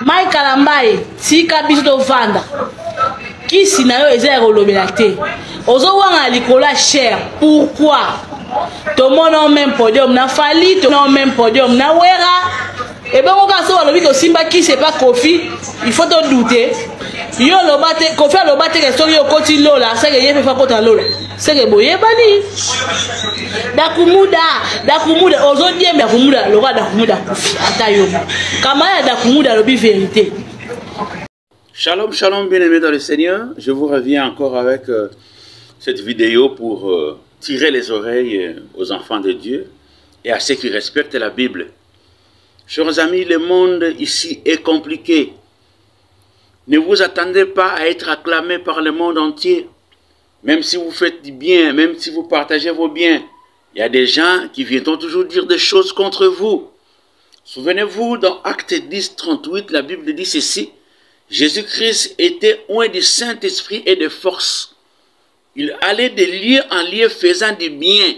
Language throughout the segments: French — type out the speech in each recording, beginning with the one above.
Mai Kalambaye, tika biso to vanda. Kisi na yo eza kolobela te. Ozo wanga likola cher. Pourquoi? Tout le monde a même podium, na Fali, tout le monde a même podium, na Wera. Et bien, on va se voir que Simba qui c'est pas Kofi, il faut te douter. Yo lo bate, Kofi lo bate que story au côté Lola, c'est que yé fait pas Lola. C'est que boye bani. Dakumuda, ozo bien Dakumuda, le roi Dakumuda Kofi, atayo. Kamaya Dakumuda le vérité. Shalom, shalom, bien-aimés dans le Seigneur. Je vous reviens encore avec cette vidéo pour tirer les oreilles aux enfants de Dieu et à ceux qui respectent la Bible. Chers amis, le monde ici est compliqué. Ne vous attendez pas à être acclamé par le monde entier. Même si vous faites du bien, même si vous partagez vos biens, il y a des gens qui viendront toujours dire des choses contre vous. Souvenez-vous, dans Acte 10, 38, la Bible dit ceci. Jésus-Christ était oint du Saint-Esprit et de force. Il allait de lieu en lieu faisant du bien,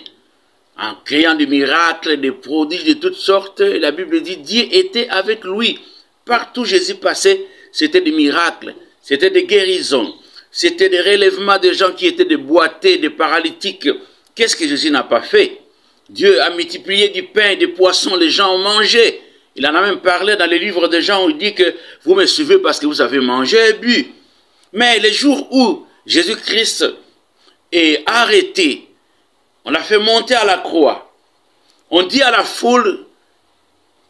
en créant des miracles, des prodiges de toutes sortes. Et la Bible dit, Dieu était avec lui. Partout où Jésus passait, c'était des miracles, c'était des guérisons, c'était des relèvements de gens qui étaient des boités, des paralytiques. Qu'est-ce que Jésus n'a pas fait? Dieu a multiplié du pain et des poissons, les gens ont mangé. Il en a même parlé dans les livres de Jean où il dit que vous me suivez parce que vous avez mangé et bu. Mais les jours où Jésus-Christ est arrêté, on l'a fait monter à la croix. On dit à la foule,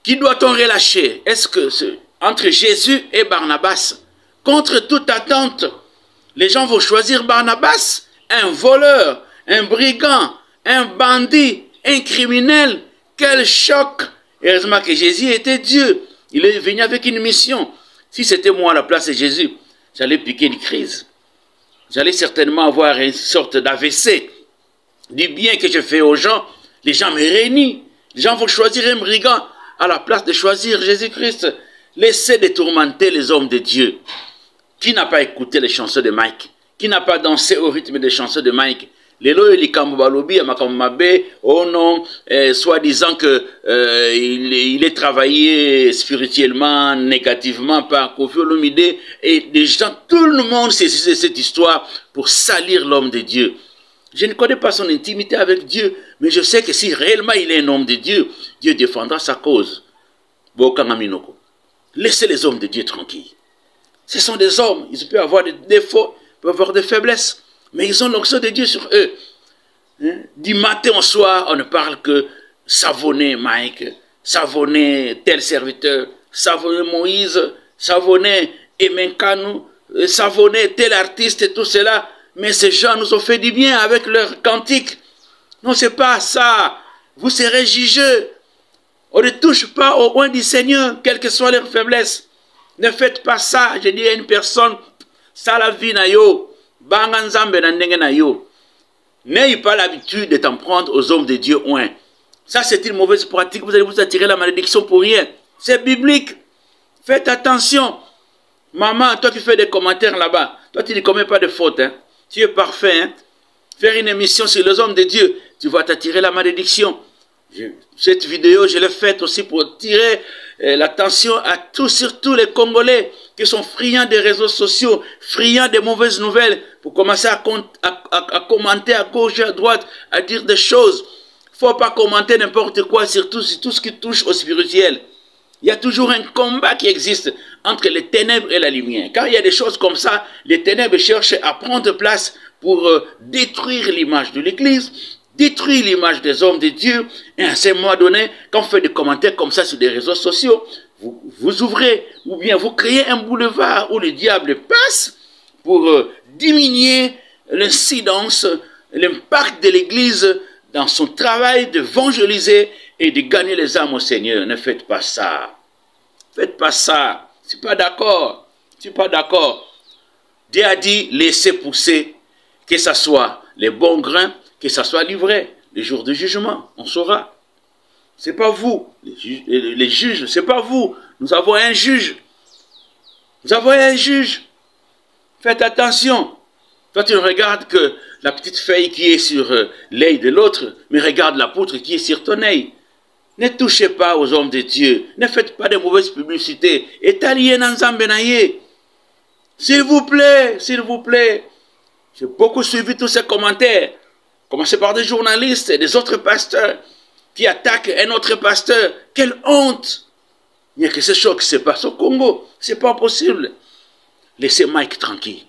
qui doit-on relâcher? Est-ce que entre Jésus et Barnabas, contre toute attente, les gens vont choisir Barnabas, un voleur, un brigand, un bandit, un criminel? Quel choc! Heureusement que Jésus était Dieu. Il est venu avec une mission. Si c'était moi à la place de Jésus, j'allais piquer une crise. J'allais certainement avoir une sorte d'AVC. Du bien que je fais aux gens, les gens me réunissent. Les gens vont choisir un brigand à la place de choisir Jésus-Christ. Laissez de tourmenter les hommes de Dieu. Qui n'a pas écouté les chansons de Mike? Qui n'a pas dansé au rythme des chansons de Mike? Lelo likambo balobi amakambabe, oh non, soi-disant que il est travaillé spirituellement, négativement par Kofi Olomide, et des gens, tout le monde saisit cette histoire pour salir l'homme de Dieu. Je ne connais pas son intimité avec Dieu, mais je sais que si réellement il est un homme de Dieu, Dieu défendra sa cause. Bokangaminoko. Laissez les hommes de Dieu tranquilles. Ce sont des hommes, ils peuvent avoir des défauts, ils peuvent avoir des faiblesses. Mais ils ont l'onction de Dieu sur eux. Du matin au soir, on ne parle que savonner Mike, savonner tel serviteur, savonner Moïse, savonner Emenkanu, savonner tel artiste et tout cela. Mais ces gens nous ont fait du bien avec leurs cantiques. Non, c'est pas ça. Vous serez jugeux. On ne touche pas au oint du Seigneur, quelle que soit leur faiblesse. Ne faites pas ça. Je dis à une personne, ça la vie na yo. N'ayez pas l'habitude de t'en prendre aux hommes de Dieu oint. Ça, c'est une mauvaise pratique. Vous allez vous attirer la malédiction pour rien. C'est biblique. Faites attention. Maman, toi qui fais des commentaires là-bas, toi tu ne commets pas de faute. Hein? Tu es parfait. Hein? Faire une émission sur les hommes de Dieu, tu vas t'attirer la malédiction. Cette vidéo, je l'ai faite aussi pour tirer l'attention à tous, surtout les Congolais qui sont friands des réseaux sociaux, friands des mauvaises nouvelles, pour commencer à commenter à gauche et à droite, à dire des choses. Il ne faut pas commenter n'importe quoi, surtout sur tout ce qui touche au spirituel. Il y a toujours un combat qui existe entre les ténèbres et la lumière. Quand il y a des choses comme ça, les ténèbres cherchent à prendre place pour détruire l'image de l'Église, détruire l'image des hommes de Dieu. Et à ce moment donné, quand on fait des commentaires comme ça sur des réseaux sociaux, vous ouvrez ou bien vous créez un boulevard où le diable passe pour diminuer l'incidence, l'impact de l'Église dans son travail d'évangéliser et de gagner les âmes au Seigneur. Ne faites pas ça. Faites pas ça. Je ne suis pas d'accord. Je ne suis pas d'accord. Dieu a dit, laissez pousser, que ce soit les bons grains, que ce soit livré. Le jour du jugement, on saura. Ce n'est pas vous, les juges, ce n'est pas vous. Nous avons un juge. Nous avons un juge. Faites attention. Toi, tu ne regardes que la petite feuille qui est sur l'œil de l'autre, mais regarde la poutre qui est sur ton œil. Ne touchez pas aux hommes de Dieu. Ne faites pas de mauvaises publicités. S'il vous plaît, s'il vous plaît. J'ai beaucoup suivi tous ces commentaires. Commencez par des journalistes et des autres pasteurs qui attaquent un autre pasteur. Quelle honte! Il n'y a que ce choc qui se passe au Congo. Ce n'est pas possible. Laissez Mike tranquille.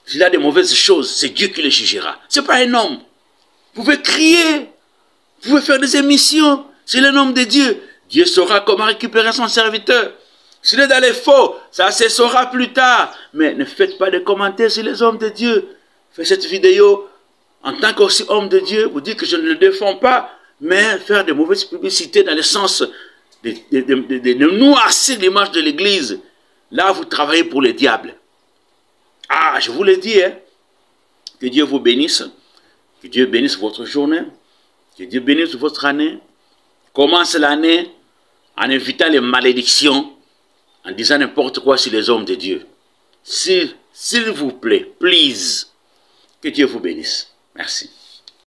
S'il a des mauvaises choses, c'est Dieu qui les jugera. Ce n'est pas un homme. Vous pouvez crier. Vous pouvez faire des émissions. C'est le nom de Dieu. Dieu saura comment récupérer son serviteur. S'il est dans les faux, ça se saura plus tard. Mais ne faites pas de commentaires sur les hommes de Dieu. Faites cette vidéo en tant qu'aussi homme de Dieu. Vous dites que je ne le défends pas. Mais faire de mauvaises publicités dans le sens de noircir l'image de l'Église. Là, vous travaillez pour le diable. Ah, je vous le dis, hein. Que Dieu vous bénisse. Que Dieu bénisse votre journée. Que Dieu bénisse votre année. Commence l'année en évitant les malédictions, en disant n'importe quoi sur les hommes de Dieu. S'il vous plaît, please, que Dieu vous bénisse. Merci.